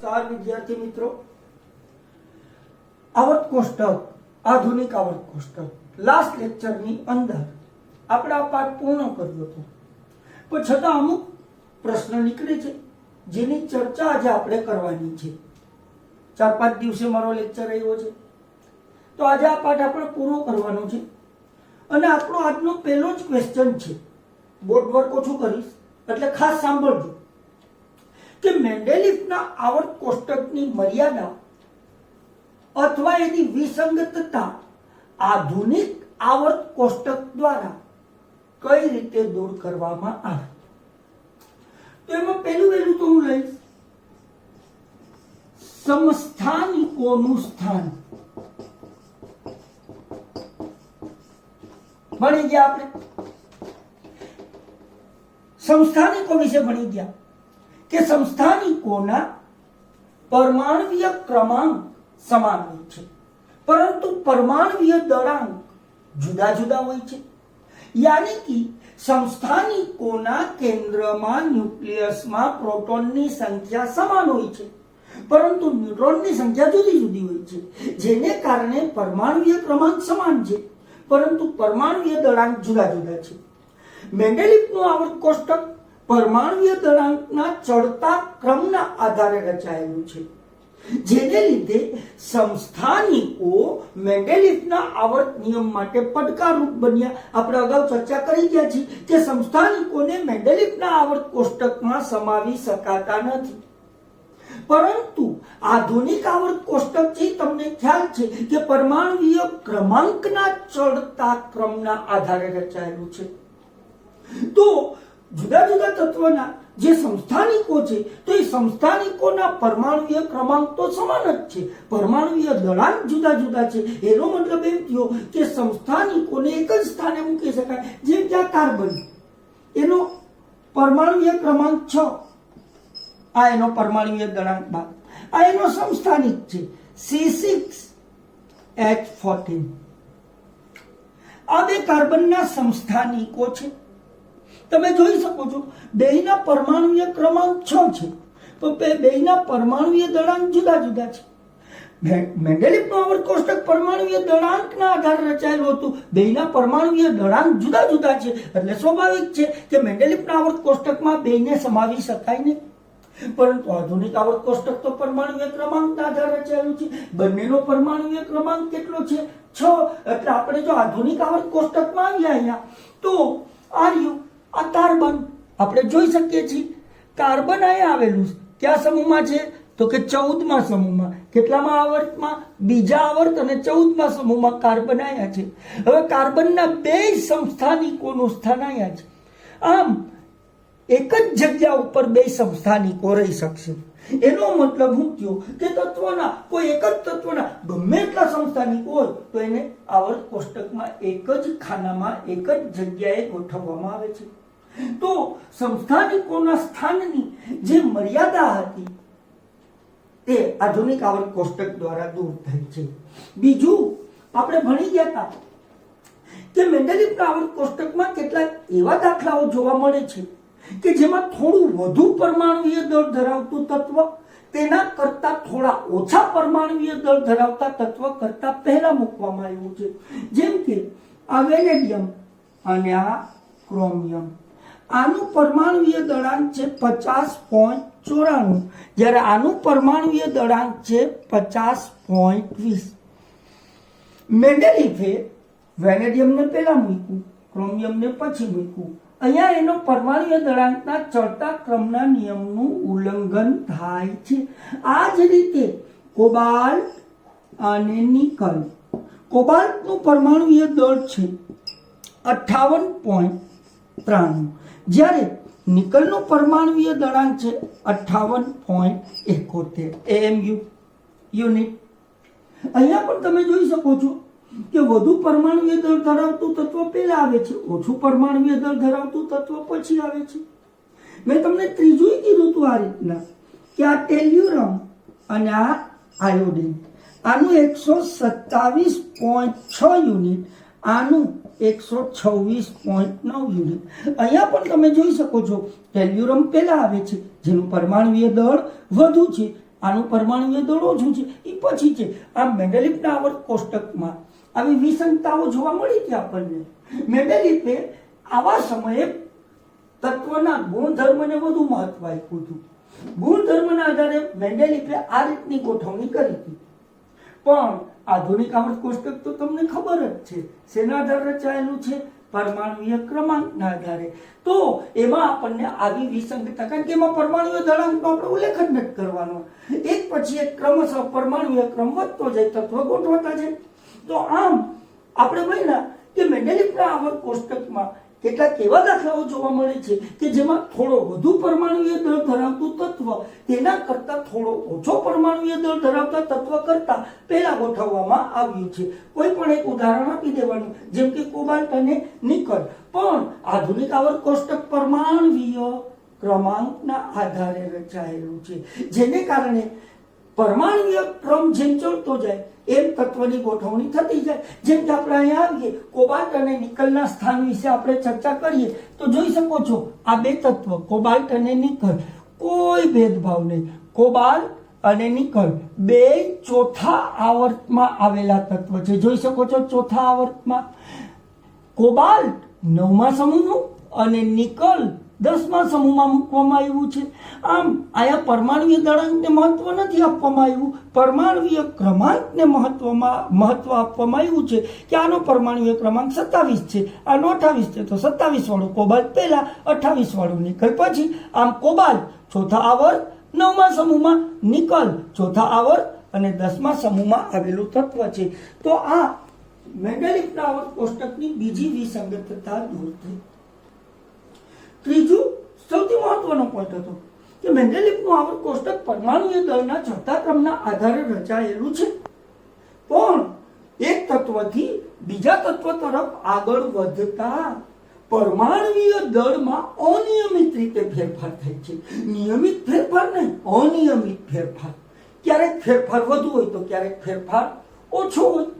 नमस्कार विद्यार्थी मित्रों। આવર્ત કોષ્ટક, આધુનિક આવર્ત કોષ્ટક લાસ્ટ લેક્ચરની અંદર આપણે આ પાઠ પૂર્ણ કર્યો હતો, પણ છતાં અમુક પ્રશ્ન નીકળે છે જેની ચર્ચા આજે આપણે કરવાની છે। 4-5 દિવસે મારો લેક્ચર આવ્યો છે, તો આજે આ પાઠ આપણે પૂરો કરવાનો છે અને આપણો આજનો પહેલો જ ક્વેશ્ચન છે। બોર્ડ વર્ક ઓછું કરીશ એટલે ખાસ સાંભળજો કે મેન્ડેલિફના આવર્ત કોષ્ટકની મર્યાદા अथवा एनी विसंगतता आधुनिक आवर्त कोष्टक द्वारा कई रीते दूर करवामां आवे। तो एमां पहेलुं वहेलुं तो हुं लईश समस्थानिकोनुं स्थान। भणी गया आपणे समस्थानिको विषे भणी गया के समस्थानिकोना परमाणुीय क्रमांक समान होय छे, परंतु परमाणुीय दळांक जुदा जुदा होय छे। यानी कि समस्थानिकोना केंद्रमा न्यूक्लियसमां प्रोटॉननी संख्या समान होय छे, परंतु न्यूट्रॉननी संख्या जुदी जुदी होय छे, जेने कारणे परमाणुीय क्रमांक समान छे, परंतु परमाणुीय दळांक जुदा जुदा छे। मेंडेलिफनुं आवર્ત કોષ્ટક परमाणुीय दळांकना चढ़ता क्रमना आधारे रचायेલું छे, जेने लीधे समस्थानिको मेंडेलिफना आवर्त नियम माटे પડકારરૂપ बन्या। આપણે અગાઉ ચર્ચા કરી ગયા છીએ કે સમસ્થાનિકોને મેન્ડેલિફના આવર્ત કોષ્ટકમાં સમાવી શકાતા નથી, પરંતુ આધુનિક આવર્ત કોષ્ટક છે તમને ખ્યાલ છે કે પરમાણુીય ક્રમાંકના ચડતા ક્રમના આધારે રચાયેલું છે। તો जुदा जुदा तत्वना जे समस्थानिको छे तो ए समस्थानिकोना परमाणुीय क्रमांक तो समान ज छे, परमाणुीय दळांक जुदा जुदा छे। एनो मतलब एम थयो के समस्थानिकोने एक ज स्थाने मूकी शकाय। जेम के कार्बन एनो परमाणुीय क्रमांक 6, आ एनो परमाणुीय दळांक 12, आ एनो समस्थानिक छे C6H14। आ बे कार्बनना समस्थानिको छे। તમે જોઈ શકો છો બેયના પરમાણુીય ક્રમાંક 6 છે, તો બેયના પરમાણુીય દળાંક જુદા જુદા છે। મેન્ડેલિફનું આવર્ત કોષ્ટક પરમાણુીય દળાંકના આધારે રચાયેલું હતું, બેયના પરમાણુીય દળાંક જુદા જુદા છે, એટલે સ્વાભાવિક છે કે મેન્ડેલિફના આવર્ત કોષ્ટકમાં બેયને સમાવી શકાય નહીં। પરંતુ આધુનિક આવર્ત કોષ્ટક તો પરમાણુીય ક્રમાંકના આધારે રચાયેલું છે। બંનેનો પરમાણુીય ક્રમાંક કેટલો છે? 6। એટલે આપણે જો આધુનિક આવર્ત કોષ્ટકમાં આવ્યા અહીંયા તો આર્યું आ कार्बन આપણે જોઈ શકીએ છીએ કાર્બન આયા આવેલું છે, કયા સમૂહમાં છે તો કે 14મા સમૂહમાં। કેટલામાં આવર્તમાં? બીજા આવર્ત અને 14મા સમૂહમાં કાર્બન આયા છે। હવે કાર્બનના બે સમસ્થાનિકોનું સ્થાન આયા છે, આમ એક જ જગ્યા ઉપર બે સમસ્થાનિકો રહી શકશે। એનો મતલબ શું થયો કે તત્વના કોઈ એક જ તત્વના ગમે એટલા સમસ્થાનિકો હોય તો એને આવર્ત કોષ્ટકમાં એક જ ખાનામાં એક જ જગ્યાએ ગોઠવવામાં આવે છે। तो समस्थानिकोना स्थाननी जे मर्यादा हती ते आधुनिक आवर्त कोष्टक द्वारा दूर थाय छे। बीजू आपणे भणी गया था के मेंडेलिफना आवर्त कोष्टकमां કેટલાક એવા દાખલાઓ જોવા મળે છે કે જેમાં થોડું વધુ પરમાણુીય દળ ધરાવતું તત્વ તેના કરતા થોડા ઓછા પરમાણુીય દળ ધરાવતા તત્વ કરતા પહેલા મૂકવામાં આવ્યું છે। જેમ કે આ વેનેડિયમ અને આ ક્રોમિયમ, આનું પરમાણુીય દળાંક છે 50.94, જ્યારે આનું પરમાણુીય દળાંક છે 50.20। મેન્ડેલિફે વેનેડિયમને પહેલા મૂક્યું, ક્રોમિયમને પછી મૂક્યું। અહીંયા એનો પરમાણુીય દળાંકના ચડતા ક્રમના નિયમનું ઉલ્લંઘન થાય છે। આ જ રીતે કોબાલ્ટ અને નિકલ, કોબાલ્ટનું પરમાણુીય દળ છે 58.93, જ્યારે નિકલનું પરમાણુીય દળાંક છે 58.71 AMU યુનિટ। અહીંયા પણ તમે જોઈ શકો છો કે વધુ પરમાણુીય દળ ધરાવતું તત્વ પહેલા આવે છે, ઓછું પરમાણુીય દળ ધરાવતું તત્વ પછી આવે છે। મેં તમને ત્રીજું કીધું હતું આ રીતના કે આ ટેલ્યુરમ અને આ આયોડિન, આનું 127.6 યુનિટ, આનું 126.9 યુનિટ। અહીંયા પણ તમે જોઈ શકો છો ટેલ્યુરમ પહેલા આવે છે જેનું પરમાણુીય દળ વધુ છે આનું પરમાણુય દળ ઓછું છે એ પછી છે. આમ મેન્ડેલિફના આવર્ત કોષ્ટકમાં આવી વિસંગતાઓ જોવા મળી હતી આપણને. મેન્ડેલિફે આવા સમયે તત્વના ગુણધર્મને વધુ મહત્વ આપ્યું હતું. ગુણધર્મના આધારે મેન્ડેલિફે આ રીતની ગોઠવણી કરી હતી. પણ આધુનિક આવર્ત કોષ્ટક તો તમને ખબર જ છે શેના આધારે રચાયેલું છે? પરમાણુય ક્રમાંકના આધારે. તો એમાં આપણને આવી વિસંગતતા, કારણ કે એમાં પરમાણુય દળાંકનો આપણે ઉલ્લેખ જ નથી કરવાનો. એક પછી એક ક્રમશઃ પરમાણુય ક્રમ વધતો જાય, તત્વ ગોઠવાતા જાય. તો આમ આપણે ભણ્યા કે મેન્ડેલિફના આવર્ત કોષ્ટકમાં કેટલાક એવા દાખલાઓ જોવા મળે છે કે જેમાં થોડો વધુ પરમાણુય દળ ધરાવતું તત્વ તેના કરતા થોડો ઓછો પરમાણુય દળ ધરાવતા તત્વ કરતા પહેલા ગોઠવવામાં આવ્યું છે. કોઈ પણ એક ઉદાહરણ આપી દેવાનું, જેમ કે કોબાલ્ટ અને નિકલ. પણ આધુનિક આવર્ત કોષ્ટક પરમાણુય ક્રમાંકના આધારે રચાયેલું છે, જેને કારણે પરમાણુય ક્રમ જેમ ચડતો જાય એમ તત્વની ગોઠવણી થતી જાય. જેમ કે આપણે અહીંયા આવીએ, કોબાલ્ટ અને નિકલના સ્થાન વિશે આપણે ચર્ચા કરીએ તો જોઈ શકો છો આ બે તત્વ કોબાલ્ટ અને નિકલ, કોઈ ભેદભાવ નહીં. કોબાલ્ટ અને નિકલ બે ચોથા આવર્તમાં આવેલા તત્વ છે. જોઈ શકો છો ચોથા આવર્તમાં. કોબાલ્ટ 9મા સમૂહનું અને નિકલ 10મા સમૂહમાં મૂકવામાં આવ્યું છે. આમ આયા પરમાણુય દળાંકને મહત્વ નથી આપવામાં આવ્યું, પરમાણુય ક્રમાંકને મહત્વ આપવામાં આવ્યું છે કે આનો પરમાણુય ક્રમાંક 27 છે, આનો 28 છે, તો 27 વાળું કોબાલ્ટ પહેલા, 28 વાળું નિકલ પછી. આમ કોબાલ્ટ ચોથા આવર્ત 9મા સમૂહમાં, નિકલ ચોથા આવર્ત અને 10મા સમૂહમાં આવેલું તત્વ છે. તો આ મેન્ડેલિફના આવર્ત કોષ્ટકની બીજી વિસંગતતા દૂર થઈ. ત્રીજું સૌથી મહત્વનો પોઈન્ટ હતો કે મેન્ડેલિફનું આવર્ત કોષ્ટક પરમાણુય દળના ચડતા ક્રમના આધારે રચાયેલું છે. પણ એક તત્વથી બીજા તત્વ તરફ આગળ વધતા પરમાણુય દળમાં અનિયમિત રીતે ફેરફાર થાય છે. નિયમિત ફેરફાર નહીં, અનિયમિત ફેરફાર. ક્યારેક ફેરફાર વધુ હોય તો ક્યારેક ફેરફાર ઓછો હોય.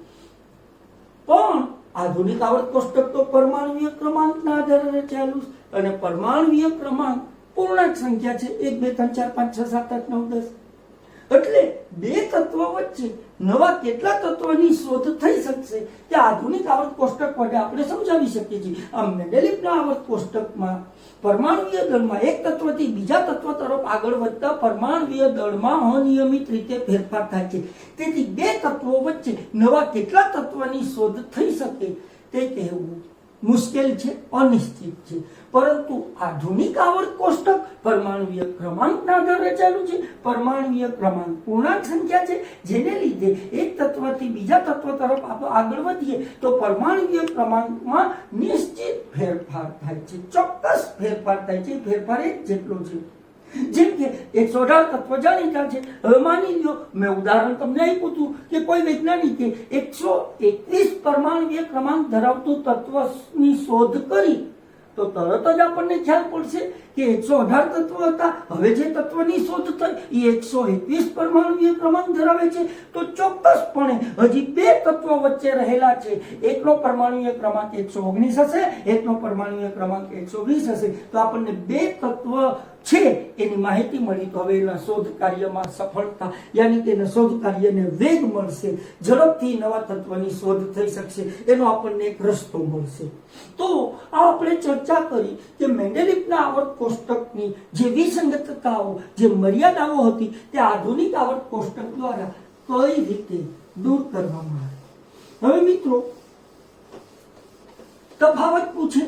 પણ આધુનિક આવર્ત કોષ્ટક તો પરમાણુય ક્રમાંકના આધારે રચાયેલું અને પરમાણુય ક્રમાંક પૂર્ણાંક સંખ્યા છે. 1 2 3 4 5 6 7 8 9 10. એટલે બે તત્વ વચ્ચે નવા કેટલા તત્વની શોધ થઈ શકશે તે આધુનિક આવર્ત કોષ્ટક વડે આપણે સમજાવી શકીએ છીએ. આમ મેન્ડેલિફના આવર્ત કોષ્ટકમાં પરમાણુય દળમાં એક તત્વથી બીજા તત્વ તરફ આગળ વધતા પરમાણુય દળમાં અનિયમિત રીતે ફેરફાર થાય છે. તેથી બે તત્વો વચ્ચે નવા કેટલા તત્વની શોધ થઈ શકે તે કહેવું મુશ્કેલ છે, અનિશ્ચિત છે. પરંતુ આધુનિક આવર્ત કોષ્ટક પરમાણુય ક્રમાંકના આધારે રચાયેલું છે. પરમાણુય ક્રમાંક પૂર્ણાંક સંખ્યા છે, જેને લીધે એક તત્વથી બીજા તત્વ તરફ આગળ વધીએ તો પરમાણુય ક્રમાંકમાં નિશ્ચિત ફેરફાર થાય છે, ચોક્કસ ફેરફાર થાય છે. ફેરફાર એક જેટલો છે. જેમ કે 118 તત્વ જાણીતા છે. હવે માની લો મેં ઉદાહરણ તમને આપ્યું હતું કે કોઈ વૈજ્ઞાનિકે 121 પરમાણુય ક્રમાંક ધરાવતું તત્વની શોધ કરી તો તરત જ આપણને ખ્યાલ પડશે કે 118 તત્વ હતા. હવે જે તત્વની શોધ થઈ એ 121 પરમાણુય ક્રમાંક ધરાવે છે. તો ચોક્કસપણે હજી બે તત્વો વચ્ચે રહેલા છે. એકનો પરમાણુય ક્રમાંક 119 હશે, એકનો પરમાણુય ક્રમાંક 120 હશે. તો આપણને બે તત્વ છે એની માહિતી મળી. તો હવે એના શોધ કાર્યમાં સફળતા, યાની કે એના શોધ કાર્યને વેગ મળશે, ઝડપથી નવા તત્વની શોધ થઈ શકશે, એનો આપણને એક રસ્તો મળશે. તો આ આપણે ચર્ચા કરી કે મેન્ડેલિફના આવર્ત કોષ્ટકની જે વિસંગતતાઓ, જે મર્યાદાઓ હતી તે આધુનિક આવર્ત કોષ્ટક દ્વારા કઈ રીતે દૂર કરવામાં આવે. હવે મિત્રો તફાવત પૂછે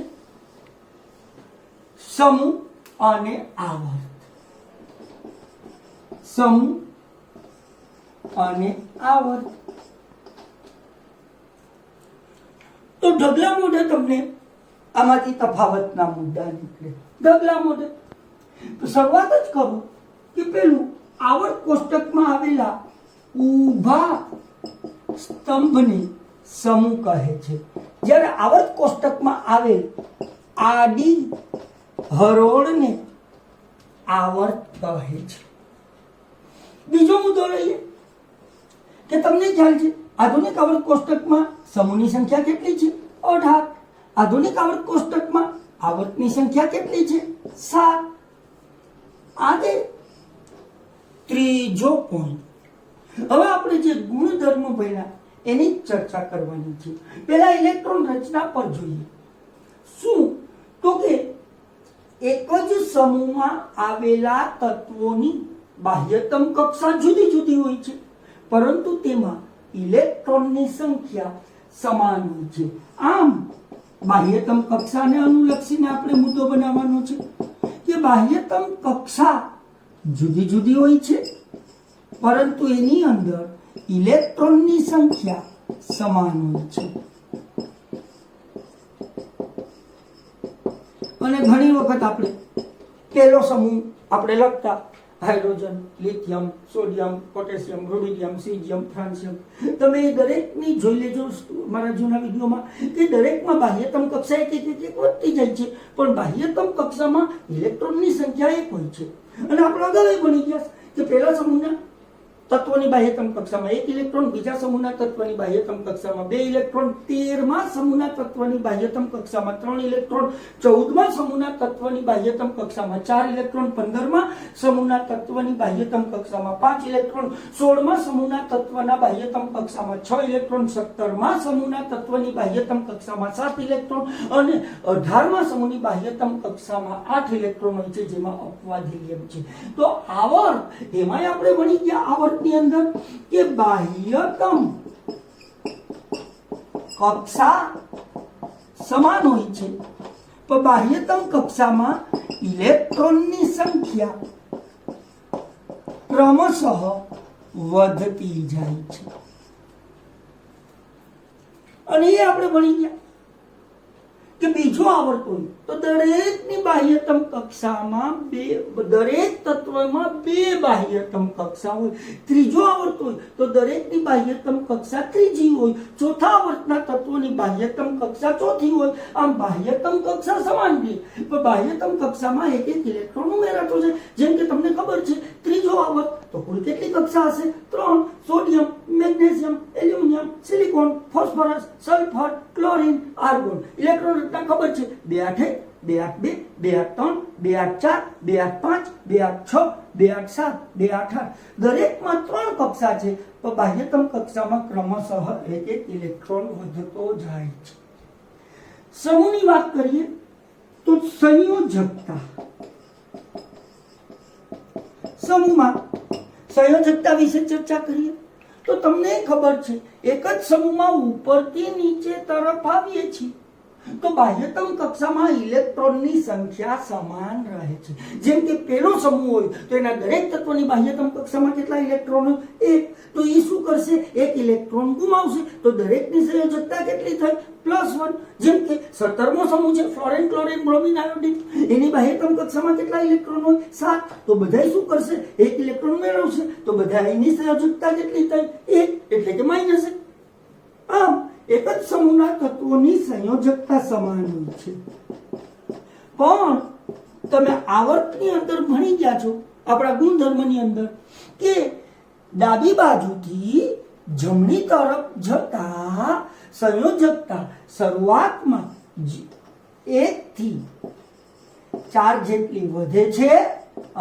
સમૂહ અને આવર્ત. સમૂહ અને આવર્ત. તો ઢગલા મોઢે તમને આમાંથી તફાવતના મુદ્દા નીકળે. ઢગલા મોઢે તો શરૂઆત જ કરો કે પેલું આવર્ત કોષ્ટકમાં આવેલા ઊભા સ્તંભને સમૂહ કહે છે, જ્યારે આવર્ત કોષ્ટકમાં આવેલ આડી હરોળને આવર્ત કહે છે. બીજો મુદ્દો લઈએ કે તમને ખ્યાલ છે આધુનિક આવર્ત કોષ્ટકમાં સમૂહની સંખ્યા કેટલી છે? 18. આધુનિક આવર્ત કોષ્ટકમાં આવર્તની સંખ્યા કેટલી છે? 7. આજે ત્રીજો પોઈન્ટ, હવે આપણે જે ગુણધર્મ ભણ્યા એની ચર્ચા કરવાની છે. પહેલા ઇલેક્ટ્રોન રચના પર જોઈએ. શું તો કે એક જ સમૂહમાં આવેલા તત્વોની બાહ્યતમ કક્ષા જુદી જુદી હોય છે, પરંતુ તેમાં ઇલેક્ટ્રોનની સંખ્યા સમાન હોય છે. આમ બાહ્યતમ કક્ષાને અનુલક્ષીને આપણે મુદ્દો બનાવવાનો છે કે બાહ્યતમ કક્ષા જુદી જુદી હોય છે, પરંતુ એની અંદર ઇલેક્ટ્રોનની સંખ્યા સમાન હોય છે. અને ઘણી વખત આપણે પહેલો સમૂહ આપણે લખતા hydrogen, lithium, sodium, potassium, rubidium, caesium, francium. તમે દરેકની જોઈ લેજો મારા જૂના વિડીયોમાં કે દરેકમાં બાહ્યતમ કક્ષા એક વધતી જાય છે, પણ બાહ્યતમ કક્ષામાં ઇલેક્ટ્રોનની સંખ્યા એક હોય છે. અને આપણે અગાઉ ભણી ગયા કે પહેલા સમૂહના તત્વની બાહ્યતમ કક્ષામાં 1 ઇલેક્ટ્રોન, બીજા સમૂહના તત્વની બાહ્યતમ કક્ષામાં 2 ઇલેક્ટ્રોન, 13મા સમૂહના તત્વની બાહ્યતમ કક્ષામાં 3 ઇલેક્ટ્રોન, 14મા સમૂહના તત્વની બાહ્યતમ કક્ષામાં 4 ઇલેક્ટ્રોન, 15મા સમૂહના તત્વની બાહ્યતમ કક્ષામાં 5 ઇલેક્ટ્રોન, 16મા સમૂહના તત્વના બાહ્યતમ કક્ષામાં 6 ઇલેક્ટ્રોન, 17મા સમૂહના તત્વની બાહ્યતમ કક્ષામાં 7 ઇલેક્ટ્રોન અને 18મા સમૂહની બાહ્યતમ કક્ષામાં 8 ઇલેક્ટ્રોન હોય છે, જેમાં અપવાદ હિલિયમ છે. તો આવર્ત એમાંય આપણે ભણી ગયા આવર્તની અંદર કે બાહ્યતમ કક્ષા સમાન હોય છે, પણ બાહ્યતમ કક્ષામાં ઇલેક્ટ્રોનની સંખ્યા ક્રમશઃ વધતી જાય છે. અને એ આપણે ભણી ગયા કે બીજો આવર્ત હોય તો દરેકની બાહ્યતમ કક્ષામાં દરેક તત્વમાં 2 બાહ્યતમ કક્ષા હોય. ત્રીજો આવર્ત હોય તો દરેકની બાહ્યતમ કક્ષા ત્રીજી હોય. ચોથા આવર્તના તત્વોની બાહ્યતમ કક્ષા ચોથી હોય. આમ બાહ્યતમ કક્ષા સમાન છે, પણ બાહ્યતમ કક્ષામાં એક ઇલેક્ટ્રોન ઉમેરાતો છે. જેમ કે તમને ખબર છે ત્રીજો આવર્ત તો કુલ કેટલી કક્ષા હશે? 3. Sodium, magnesium, aluminium, silicon, phosphorus, sulphur, chlorine, argon. Electron રચના ખબર છે 2 8 2 8 2 2 8 3 2 8 5 2 8 6 2 8 7 2 8 8. દરેકમાં 3 કક્ષા છે, પણ બાહ્યતમ કક્ષામાં ક્રમશઃ એક ઇલેક્ટ્રોન વધતો જાય છે. સમૂહની વાત કરીએ તો સંયોજકતા. સમૂહમાં સંયોજકતા વિશે ચર્ચા કરીએ તો તમને ખબર છે એક જ સમૂહમાં ઉપરથી નીચે તરફ આવીએ છીએ તો બાહ્યતમ કક્ષામાં ઇલેક્ટ્રોનની સંખ્યા સમાન રહે છે. જેમ કે પહેલો સમૂહ હોય તો એના દરેક તત્વની બાહ્યતમ કક્ષામાં કેટલા ઇલેક્ટ્રોન હોય? 1. તો એ શું કરશે? 1 ઇલેક્ટ્રોન ગુમાવશે. તો દરેકની સંયોજકતા કેટલી થઈ? +1. જેમ કે 17મો સમૂહ છે ફ્લોરિન, ક્લોરીન, બ્રોમિન, આયોડિન, એની બાહ્યતમ કક્ષામાં કેટલા ઇલેક્ટ્રોન હોય? 7. તો બધાય શું કરશે? 1 ઇલેક્ટ્રોન મેળવશે. તો બધાયની સંયોજકતા કેટલી થઈ? 1, એટલે કે -1. આમ એક જ સમૂહના તત્વોની સંયોજકતા સમાન હોય છે. પણ તમે આવર્તની અંદર ભણી ગયા છો આપણા ગુણધર્મની અંદર કે ડાબી બાજુથી જમણી તરફ જતા સંયોજકતા શરૂઆતમાં 1 થી 4 જેટલી વધે છે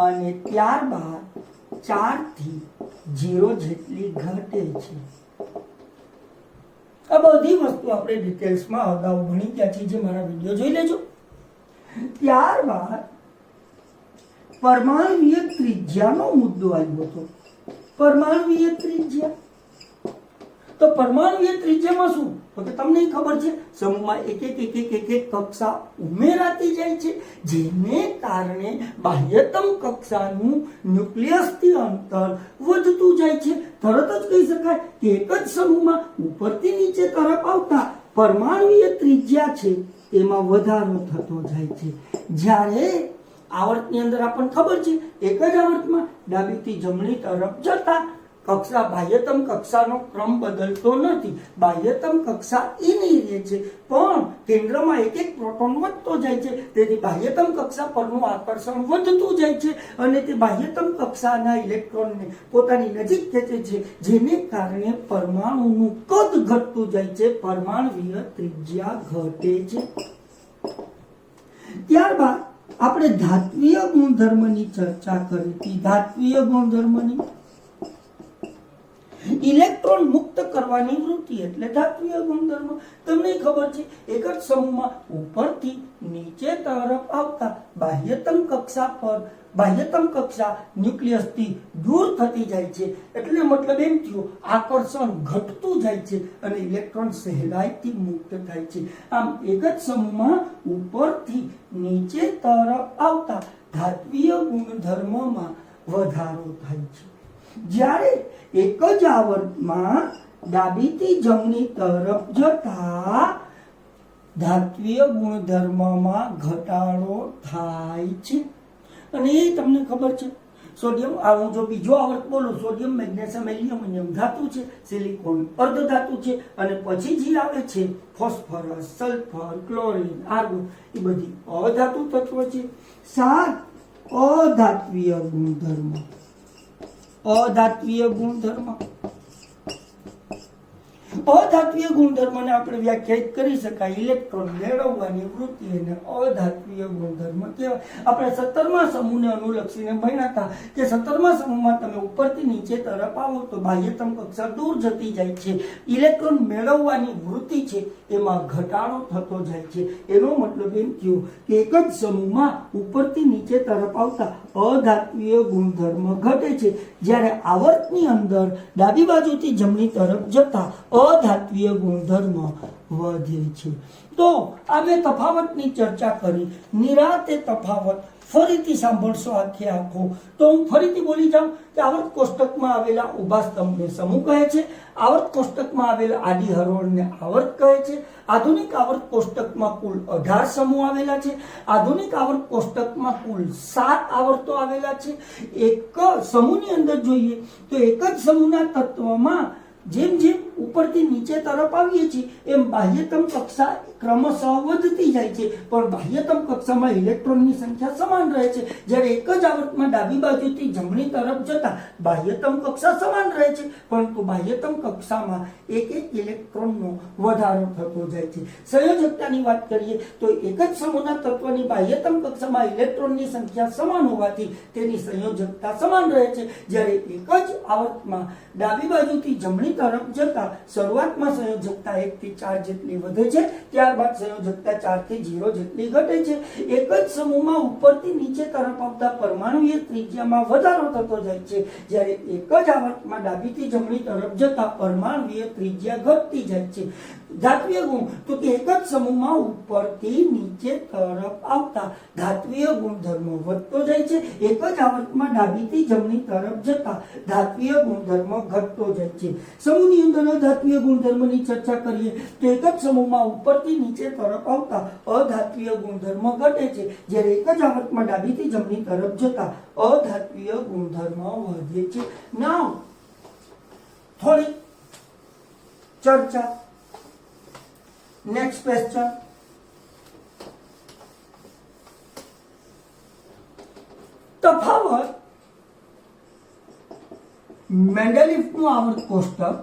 અને ત્યારબાદ 4 થી 0 જેટલી ઘટે છે. આ બધી વસ્તુ આપણે ડિટેલ્સમાં અગાઉ ભણી ગયા છીએ, જે મારા વિડીયો જોઈ લેજો. ત્યારબાદ પરમાણુવીય ત્રિજ્યાનો મુદ્દો આવ્યો હતો. પરમાણુવીય ત્રિજ્યા તો પરમાણુવીય ત્રિજ્યામાં શું? તો કે તમને ખબર છે સમૂહમાં એક કક્ષા ઉમેરાતી જાય છે, જેને કારણે બાહ્યતમ કક્ષાનું ન્યુક્લિયસથી અંતર વધતું જાય છે. તરત જ કહી શકાય કે એક જ સમૂહમાં ઉપરથી નીચે તરફ આવતા પરમાણુવીય ત્રિજ્યા છે તેમાં વધારો થતો જાય છે. જ્યારે આવર્તની અંદર આપણને ખબર છે એક જ આવર્તમાં ડાબીથી જમણી તરફ જતા કક્ષા બાહ્યતમ કક્ષાનો ક્રમ બદલતો નથી. બાહ્યતમ કક્ષા એની રહે છે, પણ કેન્દ્રમાં એક પ્રોટોન વધતો જાય છે. તેથી બાહ્યતમ કક્ષા પરનું આકર્ષણ વધતું જાય છે અને તે બાહ્યતમ કક્ષાના ઇલેક્ટ્રોનને પોતાની નજીક ખેંચે છે, જેને કારણે પરમાણુનું કદ ઘટતું જાય છે, પરમાણુવીય ત્રિજ્યા ઘટે છે. ત્યારબાદ આપણે ધાત્વીય ગુણધર્મની ચર્ચા કરી હતી. ધાત્વીય ગુણધર્મની ઇલેક્ટ્રોન મુક્ત કરવાની વૃત્તિ એટલે ધાત્વીય ગુણધર્મ. તમને ખબર છે એક જ સમૂહમાં ઉપરથી નીચે તરફ આવતા બાહ્યતમ કક્ષા ન્યુક્લિયસથી દૂર થતી જાય છે. એટલે મતલબ એમ થયું આકર્ષણ ઘટતું જાય છે અને ઇલેક્ટ્રોન સહેલાઈથી મુક્ત થાય છે. આમ એક જ સમૂહમાં ઉપરથી નીચે તરફ આવતા ધાત્વીય ગુણધર્મમાં વધારો થાય છે. જ્યારે એક જ આવર્તમાં ડાબીથી જમણી તરફ જતા ધાત્વીય ગુણધર્મમાં ઘટાડો થાય છે. અને એ તમને ખબર છે સોડિયમ, હું જો બીજો આવર્ત બોલું, સોડિયમ, મેગ્નેશિયમ, એલ્યુમિનિયમ ધાતુ છે, સિલિકોન અર્ધ ધાતુ છે, અને પછી જે આવે છે ફોસ્ફરસ, સલ્ફર, ક્લોરીન, આર્ગોન એ બધી અધાતુ તત્વ છે. 7 અધાત્વીય ગુણધર્મ. અધાત્વીય ગુણધર્મ ગુણધર્મને આપણે વ્યાખ્યાયિત કરી શકાય ઇલેક્ટ્રોન મેળવવાની વૃત્તિ અને અધાત્વીય ગુણધર્મ કહેવાય. આપણે 17મા સમૂહને અનુલક્ષીને ભણ્યા હતા કે 17મા સમૂહમાં તમે ઉપરથી નીચે તરફ આવો તો બાહ્યતમ કક્ષા દૂર જતી જાય છે. ઇલેક્ટ્રોન મેળવવાની વૃત્તિ છે એમાં ઘટાડો થતો જાય છે. એનો મતલબ એમ થયો કે એક જ સમૂહમાં ઉપરથી નીચે તરફ આવતા અધાત્વીય ગુણધર્મ ઘટે છે, જ્યારે આવર્તની અંદર ડાબી બાજુથી જમણી તરફ જતા અધાત્વીય ગુણધર્મ વધે છે. તો આ બે તફાવતની ચર્ચા કરી. નિરાતે તફાવત ફરીથી સાંભળશો આખે આખો. તો હું ફરીથી બોલી જાઉં કે આવર્ત કોષ્ટકમાં આવેલા ઉભા સ્તંભને સમૂહ કહે છે, આવર્ત કોષ્ટકમાં આવેલા આડી હરોળને આવર્ત કહે છે. આધુનિક આવર્ત કોષ્ટકમાં કુલ 18 સમૂહ આવેલા છે. આધુનિક આવર્ત કોષ્ટકમાં કુલ 7 આવર્તો આવેલા છે. એક સમૂહની અંદર જોઈએ તો એક જ સમૂહના તત્વમાં જેમ જેમ ઉપરથી નીચે તરફ આવીએ છીએ એમ બાહ્યતમ કક્ષા ક્રમશઃ વધતી જાય છે, પણ બાહ્યતમ કક્ષામાં ઇલેક્ટ્રોનની સંખ્યા સમાન રહે છે. જ્યારે એક જ આવર્તમાં ડાબી બાજુથી જમણી તરફ જતા બાહ્યતમ કક્ષા સમાન રહે છે, પરંતુ બાહ્યતમ કક્ષામાં એક ઇલેક્ટ્રોનનો વધારો થતો જાય છે. સંયોજકતાની વાત કરીએ તો એક જ સમૂહના તત્વની બાહ્યતમ કક્ષામાં ઇલેક્ટ્રોનની સંખ્યા સમાન હોવાથી તેની સંયોજકતા સમાન રહે છે. જ્યારે એક જ આવર્તમાં ડાબી બાજુથી જમણી તરફ જતા શરૂઆતમાં સંયોજકતા 1 થી 4 જેટલી વધે છે, ત્યારબાદ સંયોજકતા 4 થી 0 જેટલી ઘટે છે. એક જ સમૂહમાં ઉપરથી નીચે તરફ આવતા પરમાણુય ત્રિજ્યામાં વધારો થતો જાય છે, જ્યારે એક જ આવર્તમાં ડાબીથી જમણી તરફ જતા પરમાણુય ત્રિજ્યા ઘટતી જાય છે. ધાત્વીય ગુણ તો કે એક જ સમૂહમાં ઉપરથી નીચે તરફ આવતા ધાત્વીય ગુણધર્મ વધતો જાય છે. એક જ આવર્તમાં ડાબીથી જમણી તરફ જતા ધાત્વીય ગુણધર્મ ઘટતો જાય છે. સમૂહની અંદર અધાત્વીય ગુણધર્મની ચર્ચા કરીએ તો એક જ સમૂહમાં ઉપરથી નીચે તરફ આવતા અધાત્વીય ગુણધર્મ ઘટે છે, જ્યારે એક જ આવર્તમાં ડાબીથી જમણી તરફ જતા અધાત્વીય ગુણધર્મ વધે છે. નાઉ થોડી ચર્ચા. Next question. તફાવત મેન્ડેલિફનું આવર્ત કોષ્ટક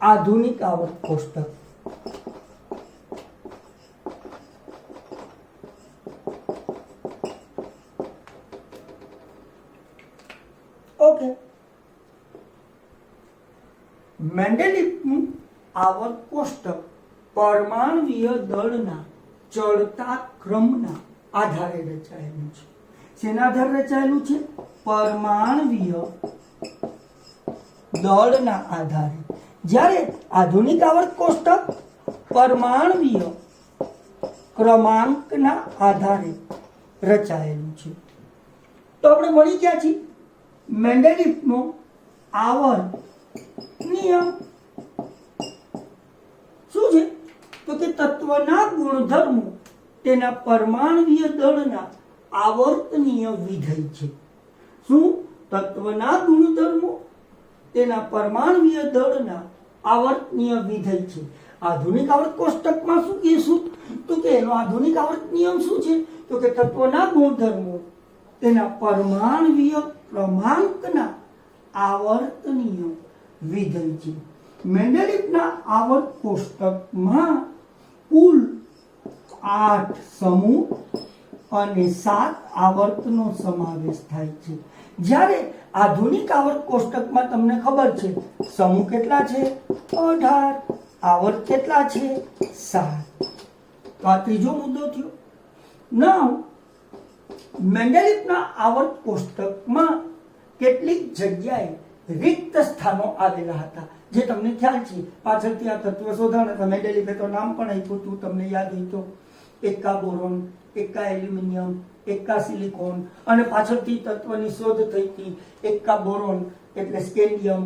આધુનિક આવર્ત કોષ્ટક. ઓકે, મેન્ડેલિફનું આવર્ત કોષ્ટક પરમાણ્વીય દળના ચડતા ક્રમના આધારે રચાયેલું છે. શેના આધારે રચાયેલું છે? પરમાણ્વીય દળના આધારે. જ્યારે આધુનિક આવર્ત કોષ્ટક પરમાણ્વીય ક્રમાંકના આધારે રચાયેલું છે. તો આપણે ભણી ગયા છીએ મેન્ડેલિફનો આવર્ત નિયમ શું છે? તો કે તત્વના ગુણધર્મો તેના પરમાણ્વીય દળના આવર્તનીય વિધેય છે. શું? તત્વના ગુણધર્મો તેના પરમાણ્વીય દળના આવર્તનીય વિધેય છે. આધુનિક આવર્ત કોષ્ટકમાં શું કહીશું? તો કે એનો આધુનિક આવર્ત નિયમ શું છે? તો કે તત્વના ગુણધર્મો તેના પરમાણ્વીય ક્રમાંકના આવર્તનીય વિધેય છે. મેન્ડેલિફના આવર્ત કોષ્ટકમાં કુલ 8 સમૂહ અને 7 આવર્તનો સમાવેશ થાય છે, જ્યારે આધુનિક આવર્ત કોષ્ટકમાં તમને ખબર છે સમૂહ કેટલા છે? 18, આવર્ત કેટલા છે? 7. તો આ ત્રીજો મુદ્દો થયો. નાઉ મેન્ડેલિફના આવર્ત કોષ્ટકમાં કેટલીક જગ્યાએ રિક્ત સ્થાનો આવેલા હતા, જે તમને ખ્યાલ છે. પાછળથી આ તત્વ શોધાણા હતા. મેન્ડેલિફે તો નામ પણ આપ્યું હતું, તમને યાદ હોય તો. એકા બોરોન, એકા એલ્યુમિનિયમ, એકા સિલિકોન, અને પાછળથી તત્વની શોધ થઈ હતી. એકા બોરોન એટલે સ્કેન્ડિયમ,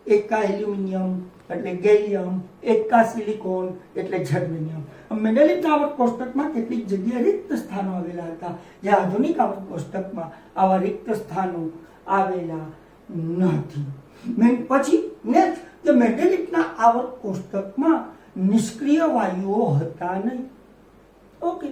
એકા એલ્યુમિનિયમ એટલે ગેલિયમ, એકા સિલિકોન એટલે જર્મેનિયમ. મેન્ડેલિફના આવર્ત કોષ્ટકમાં કેટલીક જગ્યાએ રિક્ત સ્થાનો આવેલા હતા, જે આધુનિક આવર્ત કોષ્ટકમાં આવા રિક્ત સ્થાનો આવેલા નથી. પછી નેક્સ્ટ, કે મેન્ડેલિફના આવર્ત કોષ્ટકમાં નિષ્ક્રિય વાયુઓ હતા નહીં. ઓકે,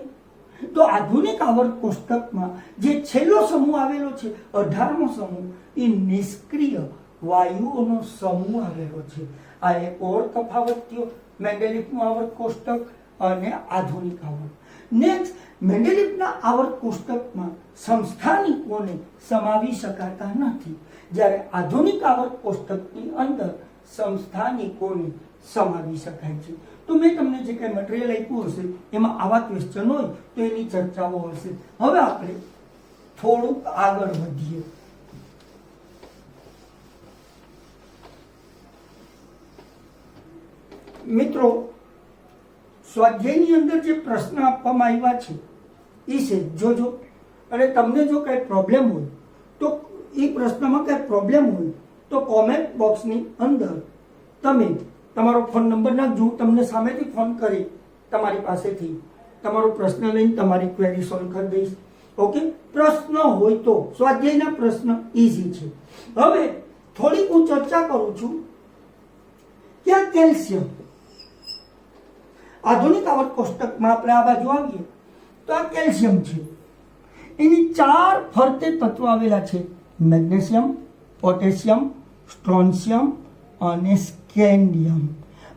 તો આધુનિક આવર્ત કોષ્ટકમાં જે છેલ્લો સમૂહ આવેલો છે, 18મો સમૂહ, એ નિષ્ક્રિય વાયુઓનો સમૂહ આવેલો છે. આ એક ઓર તફાવત થયો મેન્ડેલિફનું આવર્ત કોષ્ટક અને આધુનિક આવર્ત. નેક્સ્ટ, મેન્ડેલિફના આવર્ત કોષ્ટકમાં સંસ્થાનિકોને સમાવી શકાતા નથી, જ્યારે આધુનિક આવર્ત કોષ્ટકની અંદર સંસ્થાનિકોને સમાવી શકાય છે. તો મેં તમને જે કંઈ મટીરિયલ આપ્યું હશે એમાં આવા ક્વેશ્ચન હોય તો એની ચર્ચાઓ હશે. હવે આપણે થોડુંક આગળ વધીએ. મિત્રો, સ્વાધ્યાયની અંદર જે પ્રશ્ન આપવામાં આવ્યા છે એ છે જોજો, અને તમને જો કંઈ પ્રોબ્લેમ હોય તો એ પ્રશ્નમાં કંઈ પ્રોબ્લેમ હોય તો કોમેન્ટ બોક્સની અંદર તમે તમારો ફોન નંબર નાખજો. હું તમને સામેથી ફોન કરી તમારી પાસેથી તમારો પ્રશ્ન લઈને તમારી ક્વેરી સોલ્વ કરી દઈશ. ઓકે, પ્રશ્ન હોય તો સ્વાધ્યાયના પ્રશ્ન ઈઝી છે. હવે થોડીક હું ચર્ચા કરું છું કે આ કેલ્શિયમ આધુનિક આવર્ત કોષ્ટકમાં આપણે આ બાજુ આવીએ તો આ કેલ્શિયમ છે. એની 4 ફરતે તત્વો આવેલા છે: મેગ્નેશિયમ, પોટેશિયમ, સ્ટ્રોન્શિયમ અને સ્કેન્ડિયમ.